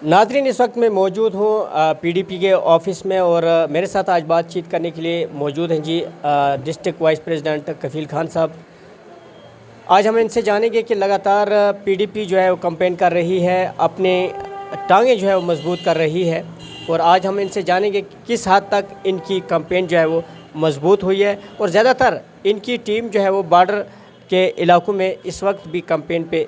नाज़रीन, इस वक्त मैं मौजूद हूँ पीडीपी के ऑफिस में और मेरे साथ आज बातचीत करने के लिए मौजूद हैं जी डिस्ट्रिक्ट वाइस प्रेसिडेंट कफील खान साहब। आज हम इनसे जानेंगे कि लगातार पीडीपी जो है वो कैंपेन कर रही है, अपने टांगें जो है वो मजबूत कर रही है और आज हम इनसे जानेंगे कि किस हद तक इनकी कैंपेन जो है वो मजबूत हुई है और ज़्यादातर इनकी टीम जो है वो बॉर्डर के इलाकों में इस वक्त भी कैंपेन पे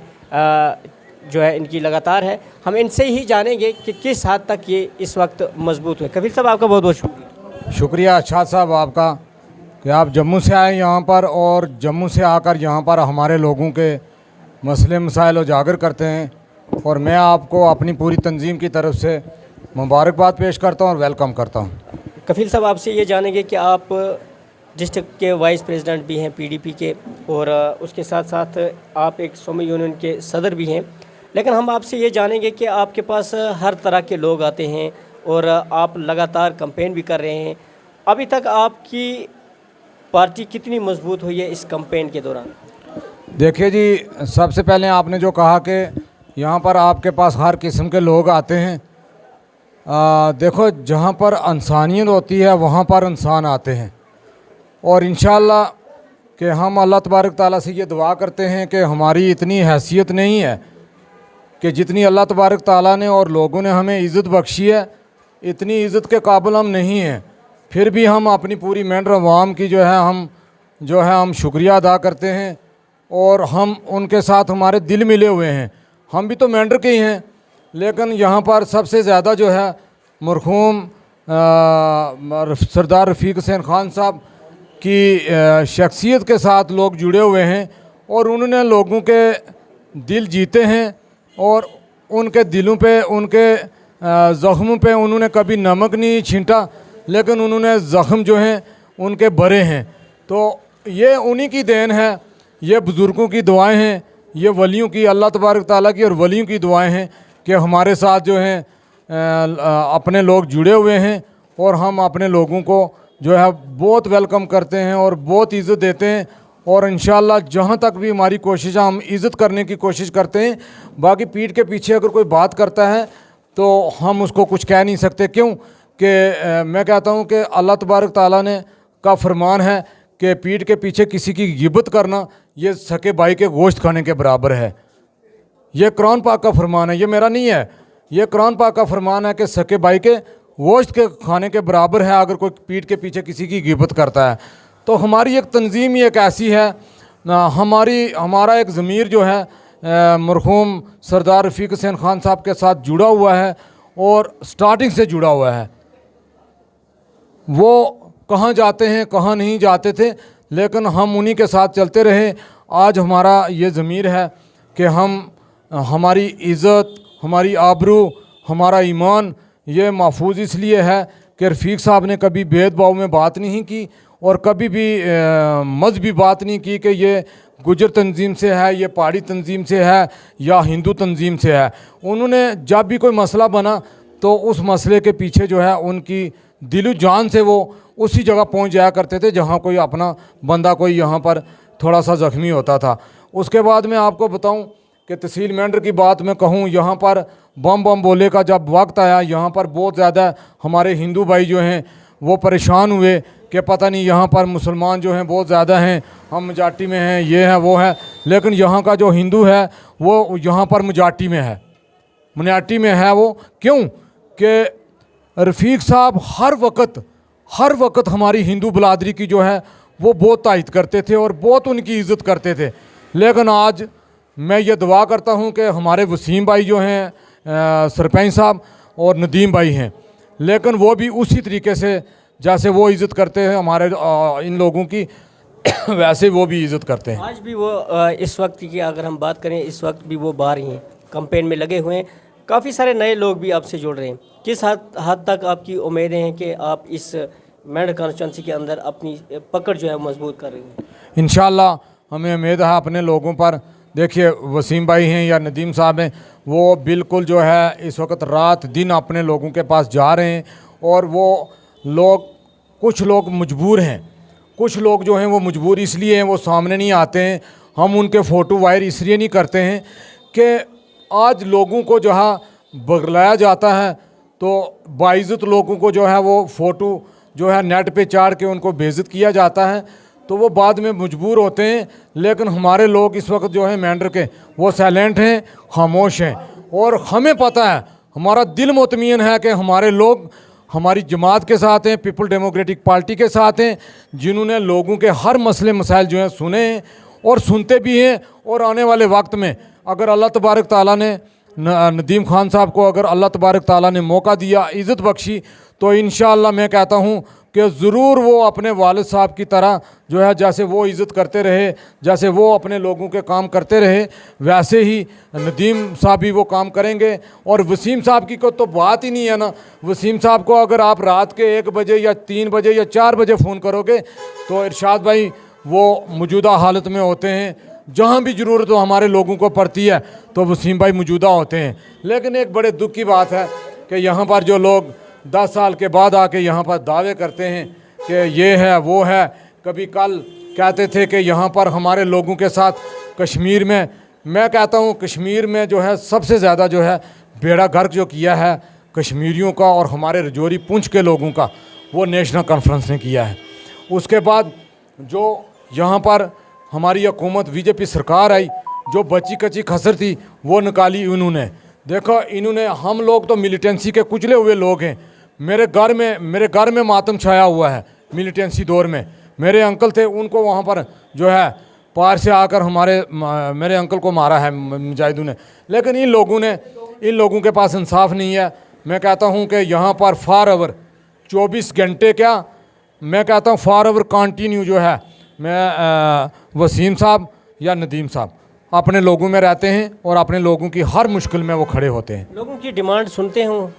जो है इनकी लगातार है। हम इनसे ही जानेंगे कि किस हद तक ये इस वक्त मजबूत हुए। कफील साहब, आपका बहुत बहुत शुक्रिया। शुक्रिया शाद साहब आपका कि आप जम्मू से आए यहाँ पर और जम्मू से आकर यहाँ पर हमारे लोगों के मसले मसाइल उजागर करते हैं और मैं आपको अपनी पूरी तंजीम की तरफ से मुबारकबाद पेश करता हूँ और वेलकम करता हूँ। कफील साहब, आपसे ये जानेंगे कि आप डिस्ट्रिक्ट के वाइस प्रेसिडेंट भी हैं पीडीपी के और उसके साथ साथ आप एक सोमी यूनियन के सदर भी हैं, लेकिन हम आपसे ये जानेंगे कि आपके पास हर तरह के लोग आते हैं और आप लगातार कैंपेन भी कर रहे हैं। अभी तक आपकी पार्टी कितनी मजबूत हुई है इस कैंपेन के दौरान? देखिए जी, सबसे पहले आपने जो कहा कि यहाँ पर आपके पास हर किस्म के लोग आते हैं। देखो, जहाँ पर इंसानियत होती है वहाँ पर इंसान आते हैं और इंशाअल्लाह कि हम अल्लाह तबारक ताला से ये दुआ करते हैं कि हमारी इतनी हैसियत नहीं है कि जितनी अल्लाह तबारक ताला ने और लोगों ने हमें इज़्ज़त बख्शी है, इतनी इज़्ज़त के काबिल हम नहीं हैं। फिर भी हम अपनी पूरी मेंढर अवाम की जो है हम शुक्रिया अदा करते हैं और हम उनके साथ हमारे दिल मिले हुए हैं। हम भी तो मेंढर के ही हैं, लेकिन यहाँ पर सबसे ज़्यादा जो है मरहूम सरदार रफ़ीक हुसैन ख़ान साहब की शख्सियत के साथ लोग जुड़े हुए हैं और उन्होंने लोगों के दिल जीते हैं और उनके दिलों पे, उनके ज़ख्मों पे उन्होंने कभी नमक नहीं छींटा, लेकिन उन्होंने ज़ख्म जो हैं उनके भरे हैं। तो ये उन्हीं की देन है, ये बुज़ुर्गों की दुआएं हैं, ये वलियों की, अल्लाह तबारक ताला की और वलियों की दुआएं हैं कि हमारे साथ जो हैं अपने लोग जुड़े हुए हैं और हम अपने लोगों को जो है बहुत वेलकम करते हैं और बहुत इज़्ज़त देते हैं और इंशाअल्लाह जहाँ तक भी हमारी कोशिश है हम इज़्ज़त करने की कोशिश करते हैं। बाकी पीठ के पीछे अगर कोई बात करता है तो हम उसको कुछ कह नहीं सकते, क्यों कि मैं कहता हूँ कि अल्लाह तबारक ताला ने का फरमान है कि पीठ के पीछे किसी की गिबत करना ये सके भाई के गोश्त खाने के बराबर है। ये कुरान पाक का फरमान है, ये मेरा नहीं है, ये कुरान पाक का फरमान है कि सके भाई के गोश्त के खाने के बराबर है अगर कोई पीठ के पीछे किसी की गिबत करता है। तो हमारी एक तंजीम ही एक ऐसी है, हमारा एक ज़मीर जो है मरहूम सरदार रफ़ीक हुसैन ख़ान साहब के साथ जुड़ा हुआ है और स्टार्टिंग से जुड़ा हुआ है। वो कहाँ जाते हैं कहाँ नहीं जाते थे, लेकिन हम उन्हीं के साथ चलते रहे। आज हमारा ये ज़मीर है कि हमारी इज़्ज़त, हमारी आबरू, हमारा ईमान ये महफूज इसलिए है कि रफ़ीक साहब ने कभी भेदभाव में बात नहीं की और कभी भी मजहबी बात नहीं की कि ये गुजर तंजीम से है, ये पहाड़ी तंजीम से है या हिंदू तंजीम से है। उन्होंने जब भी कोई मसला बना तो उस मसले के पीछे जो है उनकी दिलो जान से वो उसी जगह पहुंच जाया करते थे जहां कोई अपना बंदा कोई यहाँ पर थोड़ा सा ज़ख्मी होता था। उसके बाद मैं आपको बताऊं कि तहसील मेंढर की बात मैं कहूँ, यहाँ पर बम बोले का जब वक्त आया, यहाँ पर बहुत ज़्यादा हमारे हिंदू भाई जो हैं वो परेशान हुए कि पता नहीं यहाँ पर मुसलमान जो हैं बहुत ज़्यादा हैं, हम मजाटी में हैं, ये है वो है, लेकिन यहाँ का जो हिंदू है वो यहाँ पर मजाटी में है, मनाटी में है। वो क्यों कि रफ़ीक साहब हर वक्त हमारी हिंदू बलादरी की जो है वो बहुत तायद करते थे और बहुत उनकी इज़्ज़त करते थे। लेकिन आज मैं ये दुआ करता हूँ कि हमारे वसीम भाई जो हैं सरपंच साहब और नदीम भाई हैं, लेकिन वो भी उसी तरीके से जैसे वो इज़्ज़त करते हैं हमारे इन लोगों की वैसे वो भी इज़्ज़त करते हैं। आज भी वो इस वक्त की अगर हम बात करें, इस वक्त भी वो बाहर ही हैं, कैंपेन में लगे हुए हैं। काफ़ी सारे नए लोग भी आपसे जुड़ रहे हैं। किस हद तक आपकी उम्मीदें हैं कि आप इस मेंढर कॉन्स्टिट्यूंसी के अंदर अपनी पकड़ जो है मजबूत कर रही हैं? इंशाअल्लाह हमें उम्मीद है अपने लोगों पर। देखिए, वसीम भाई हैं या नदीम साहब हैं, वो बिल्कुल जो है इस वक्त रात दिन अपने लोगों के पास जा रहे हैं और वो लोग, कुछ लोग मजबूर हैं, कुछ लोग जो हैं वो मजबूर इसलिए हैं वो सामने नहीं आते हैं। हम उनके फ़ोटो वायर इसलिए नहीं करते हैं कि आज लोगों को जो है बगलाया जाता है तो बाइज़्ज़त लोगों को जो है वो फ़ोटो जो है नेट पे चाढ़ के उनको बेइज्जत किया जाता है, तो वो बाद में मजबूर होते हैं। लेकिन हमारे लोग इस वक्त जो है मेंढर के वो साइलेंट हैं, खामोश हैं, और हमें पता है, हमारा दिल मुतमईन है कि हमारे लोग हमारी जमात के साथ हैं, पीपल डेमोक्रेटिक पार्टी के साथ हैं, जिन्होंने लोगों के हर मसले मसाइल जो हैं सुने हैं और सुनते भी हैं। और आने वाले वक्त में अगर अल्लाह तबारक ताला ने नदीम खान साहब को अगर अल्लाह तबारक ताला ने मौका दिया, इज़्ज़त बख्शी, तो इंशाअल्लाह मैं कहता हूँ कि ज़रूर वो अपने वालिद साहब की तरह जो है जैसे वो इज़्ज़त करते रहे, जैसे वो अपने लोगों के काम करते रहे, वैसे ही नदीम साहब भी वो काम करेंगे। और वसीम साहब की को तो बात ही नहीं है ना। वसीम साहब को अगर आप रात के 1 बजे या 3 बजे या 4 बजे फ़ोन करोगे तो इरशाद भाई वो मौजूदा हालत में होते हैं, जहाँ भी ज़रूरत हो हमारे लोगों को पड़ती है तो वसीम भाई मौजूदा होते हैं। लेकिन एक बड़े दुख की बात है कि यहाँ पर जो लोग 10 साल के बाद आके यहाँ पर दावे करते हैं कि ये है वो है, कभी कल कहते थे कि यहाँ पर हमारे लोगों के साथ कश्मीर में, मैं कहता हूँ कश्मीर में जो है सबसे ज़्यादा जो है बेड़ा गर्क जो किया है कश्मीरियों का और हमारे रजौरी पुंछ के लोगों का, वो नेशनल कॉन्फ्रेंस ने किया है। उसके बाद जो यहाँ पर हमारी हुकूमत बीजेपी सरकार आई, जो बची कच्ची खसर थी वो निकाली इन्होंने। देखो इन्होंने, हम लोग तो मिलिटेंसी के कुचले हुए लोग हैं। मेरे घर में मातम छाया हुआ है मिलिटेंसी दौर में। मेरे अंकल थे, उनको वहाँ पर जो है पार से आकर मेरे अंकल को मारा है मुजाहिदों ने। लेकिन इन लोगों के पास इंसाफ नहीं है। मैं कहता हूँ कि यहाँ पर फॉर आवर 24 घंटे क्या, मैं कहता हूँ फॉर आवर कंटिन्यू जो है, मैं वसीम साहब या नदीम साहब अपने लोगों में रहते हैं और अपने लोगों की हर मुश्किल में वो खड़े होते हैं। लोगों की डिमांड सुनते हैं वो?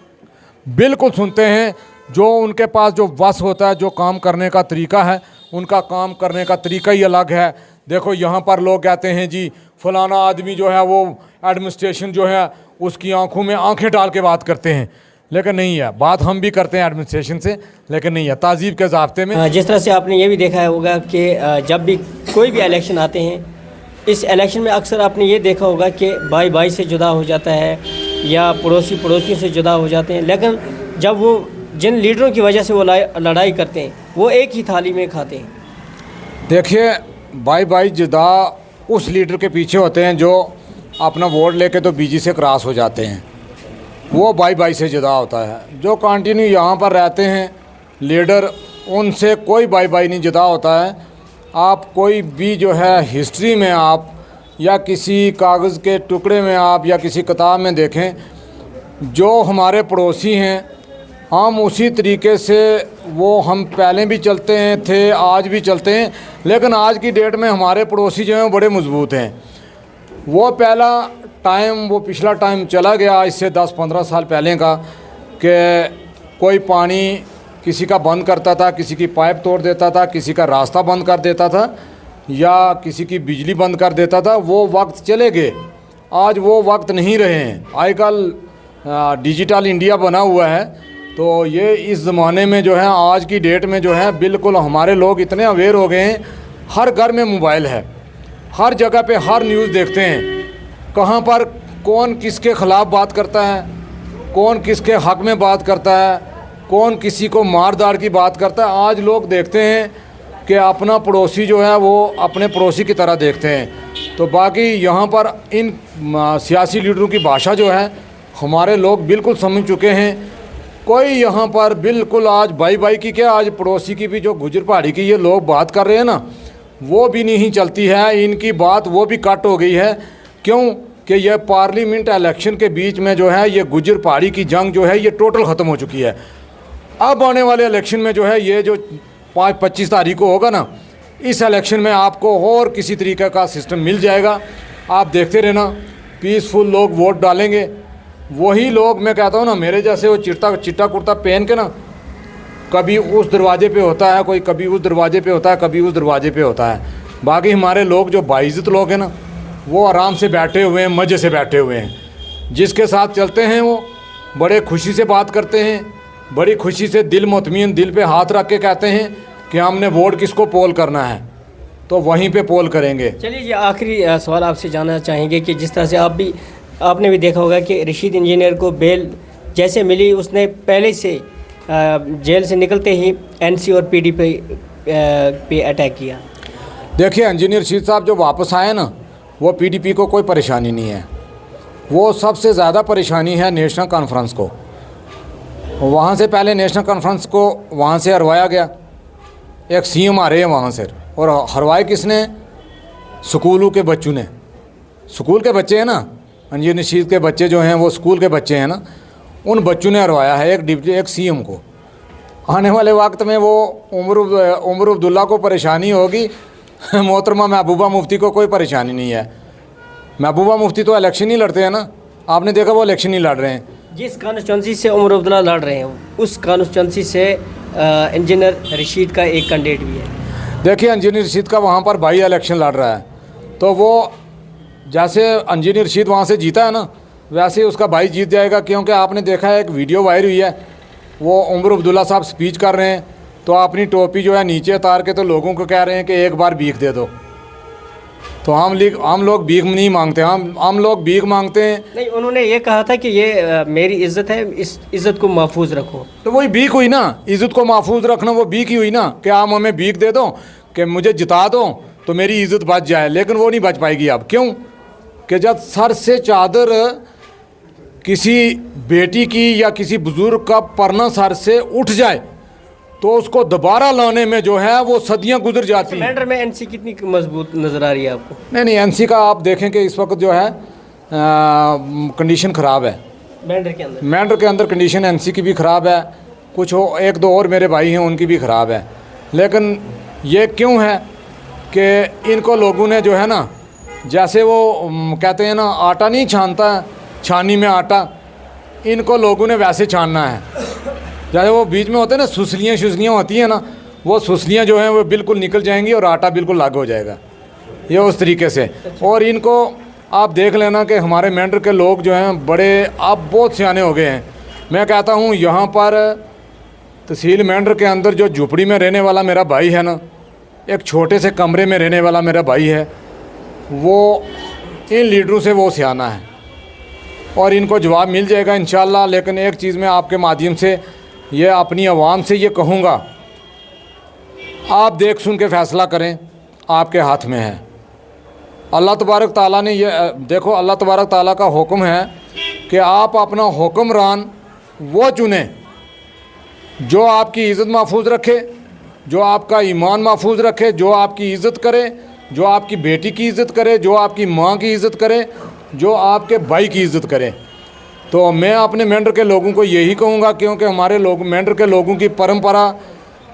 बिल्कुल सुनते हैं। जो उनके पास जो वस होता है, जो काम करने का तरीका है, उनका काम करने का तरीका ही अलग है। देखो यहाँ पर लोग कहते हैं जी फलाना आदमी जो है वो एडमिनिस्ट्रेशन जो है उसकी आंखों में आंखें डाल के बात करते हैं, लेकिन नहीं है। बात हम भी करते हैं एडमिनिस्ट्रेशन से, लेकिन नहीं है तहजीब के ज़ाब्ते में। जिस तरह से आपने ये भी देखा होगा कि जब भी कोई भी इलेक्शन आते हैं, इस इलेक्शन में अक्सर आपने ये देखा होगा कि भाई भाई से जुदा हो जाता है या पड़ोसी पड़ोसियों से जुदा हो जाते हैं। लेकिन जब वो जिन लीडरों की वजह से वो लड़ाई करते हैं, वो एक ही थाली में खाते हैं। देखिए भाई भाई जुदा उस लीडर के पीछे होते हैं जो अपना वोट लेके तो बीजी से क्रॉस हो जाते हैं, वो भाई भाई से जुदा होता है। जो कंटिन्यू यहाँ पर रहते हैं लीडर, उनसे कोई भाई भाई नहीं जुदा होता है। आप कोई भी जो है हिस्ट्री में आप या किसी कागज़ के टुकड़े में आप या किसी किताब में देखें, जो हमारे पड़ोसी हैं हम उसी तरीके से वो हम पहले भी चलते हैं थे, आज भी चलते हैं। लेकिन आज की डेट में हमारे पड़ोसी जो हैं बड़े मजबूत हैं। वो पहला टाइम, वो पिछला टाइम चला गया इससे 10-15 साल पहले का, कि कोई पानी किसी का बंद करता था, किसी की पाइप तोड़ देता था, किसी का रास्ता बंद कर देता था या किसी की बिजली बंद कर देता था। वो वक्त चले गए, आज वो वक्त नहीं रहे हैं। आजकल डिजिटल इंडिया बना हुआ है, तो ये इस ज़माने में जो है आज की डेट में जो है बिल्कुल हमारे लोग इतने अवेयर हो गए हैं। हर घर में मोबाइल है, हर जगह पे हर न्यूज़ देखते हैं, कहाँ पर कौन किसके ख़िलाफ़ बात करता है, कौन किसके हक़ में बात करता है, कौन किसी को मार-दार की बात करता है। आज लोग देखते हैं कि अपना पड़ोसी जो है वो अपने पड़ोसी की तरह देखते हैं। तो बाकी यहाँ पर इन सियासी लीडरों की भाषा जो है हमारे लोग बिल्कुल समझ चुके हैं। कोई यहाँ पर बिल्कुल आज भाई भाई की क्या, आज पड़ोसी की भी जो गुजर पहाड़ी की ये लोग बात कर रहे हैं ना, वो भी नहीं चलती है। इनकी बात वो भी कट हो गई है। क्यों कि ये पार्लियामेंट इलेक्शन के बीच में जो है ये गुजर पहाड़ी की जंग जो है ये टोटल ख़त्म हो चुकी है। अब आने वाले इलेक्शन में जो है ये जो 25 तारीख को होगा ना, इस इलेक्शन में आपको और किसी तरीके का सिस्टम मिल जाएगा। आप देखते रहना, पीसफुल लोग वोट डालेंगे। वही लोग, मैं कहता हूँ ना, मेरे जैसे वो चिट्टा कुर्ता पहन के ना, कभी उस दरवाजे पे होता है, कोई कभी उस दरवाजे पे होता है, कभी उस दरवाजे पे होता है। बाकी हमारे लोग जो बाइज़्ज़त लोग हैं ना, वो आराम से बैठे हुए हैं, मज़े से बैठे हुए हैं। जिसके साथ चलते हैं वो बड़े खुशी से बात करते हैं, बड़ी खुशी से दिल मुतमईन दिल पे हाथ रख के कहते हैं कि हमने वोट किसको पोल करना है, तो वहीं पे पोल करेंगे। चलिए जी, आखिरी सवाल आपसे जानना चाहेंगे कि जिस तरह से आप भी आपने भी देखा होगा कि रशीद इंजीनियर को बेल जैसे मिली, उसने पहले से जेल से निकलते ही एनसी और पीडीपी पे अटैक किया। देखिए, इंजीनियर रशीद साहब जो वापस आए ना, वो पीडीपी को कोई परेशानी नहीं है। वो सबसे ज़्यादा परेशानी है नेशनल कॉन्फ्रेंस को। वहाँ से पहले नेशनल कॉन्फ्रेंस को वहाँ से हरवाया गया, एक सीएम आ रहे हैं वहाँ से, और हरवाए किसने? स्कूलों के बच्चों ने। स्कूल के बच्चे हैं ना, इंजीनियर रशीद के बच्चे जो हैं वो स्कूल के बच्चे हैं ना, उन बच्चों ने हरवाया है एक सीएम को। आने वाले वक्त में वो उमर अब्दुल्ला को परेशानी होगी, मोहतरमा महबूबा मुफ्ती को कोई परेशानी नहीं है। महबूबा मुफ्ती तो इलेक्शन ही लड़ते हैं ना, आपने देखा वो इलेक्शन ही लड़ रहे हैं। जिस कॉन्स्टिट्यूंसी से उमर अब्दुल्ला लड़ रहे हैं उस कॉन्स्टिट्यूंसी से इंजीनियर रशीद का एक कैंडिडेट भी है। देखिए, इंजीनियर रशीद का वहाँ पर बाई इलेक्शन लड़ रहा है, तो वो जैसे इंजीनियर रशीद वहाँ से जीता है ना, वैसे ही उसका भाई जीत जाएगा। क्योंकि आपने देखा है एक वीडियो वायरल हुई है, वो उमर अब्दुल्ला साहब स्पीच कर रहे हैं, तो अपनी टोपी जो है नीचे उतार के तो लोगों को कह रहे हैं कि एक बार भीख दे दो। तो हम लोग भीख नहीं मांगते, हम लोग भीख मांगते हैं नहीं। उन्होंने ये कहा था कि ये मेरी इज्जत है, इस इज्जत को महफूज रखो। तो वही भीख हुई ना, इज्जत को महफूज रखना वो भीख ही हुई ना, कि आप हमें भीख दे दो कि मुझे जिता दो तो मेरी इज्जत बच जाए। लेकिन वो नहीं बच पाएगी अब। क्यों? कि जब सर से चादर किसी बेटी की या किसी बुजुर्ग का परना सर से उठ जाए तो उसको दोबारा लाने में जो है वो सदियां गुजर जाती हैं। मेंढर में एनसी कितनी मजबूत नज़र आ रही है आपको? नहीं, एनसी का आप देखें कि इस वक्त जो है कंडीशन ख़राब है। मेंढर के अंदर कंडीशन एनसी की भी ख़राब है, कुछ एक दो और मेरे भाई हैं उनकी भी ख़राब है। लेकिन ये क्यों है कि इनको लोगों ने जो है ना, जैसे वो कहते हैं ना आटा नहीं छानता है छानी में आटा, इनको लोगों ने वैसे छानना है। जैसे वो बीच में होते हैं ना सुसलियाँ होती हैं ना, वो सुसलियाँ जो हैं वो बिल्कुल निकल जाएंगी और आटा बिल्कुल लागू हो जाएगा, ये उस तरीके से। और इनको आप देख लेना कि हमारे मेंढर के लोग जो हैं बड़े अब बहुत सियाने हो गए हैं। मैं कहता हूँ यहाँ पर तहसील मेंढर के अंदर जो झुपड़ी में रहने वाला मेरा भाई है ना, एक छोटे से कमरे में रहने वाला मेरा भाई है, वो इन लीडरों से वो सियाना है और इनको जवाब मिल जाएगा इंशाल्लाह। लेकिन एक चीज़ मैं आपके माध्यम से ये अपनी आवाम से ये कहूँगा, आप देख सुन के फ़ैसला करें, आपके हाथ में है। अल्लाह तबारक ताला ने ये देखो, अल्लाह तबारक ताला का हुक्म है कि आप अपना हुक्मरान वो चुने जो आपकी इज़्ज़त महफूज रखे, जो आपका ईमान महफूज रखे, जो आपकी इज़्ज़त करे, जो आपकी बेटी की इज़्ज़त करे, जो आपकी माँ की इज़्ज़त करे, जो आपके भाई की इज़्ज़त करे। तो मैं अपने मेंढर के लोगों को यही कहूँगा, क्योंकि हमारे लोग मेंढर के लोगों की परंपरा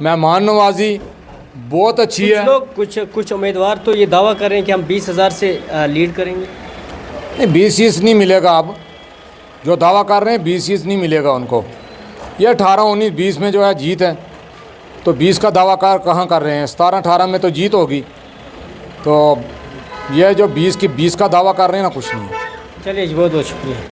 मेहमान नवाजी बहुत अच्छी है। कुछ उम्मीदवार तो ये दावा कर रहे हैं कि हम 20,000 से लीड करेंगे। नहीं, 20 नहीं मिलेगा। अब जो दावा कर रहे हैं 20 नहीं मिलेगा उनको। ये 18, 19, 20 में जो है जीत है, तो 20 का दावा कहाँ कर रहे हैं? 17, 18 में तो जीत होगी। तो ये जो 20 का दावा कर रहे हैं ना, कुछ नहीं है। चलिए जी, बहुत बहुत शुक्रिया।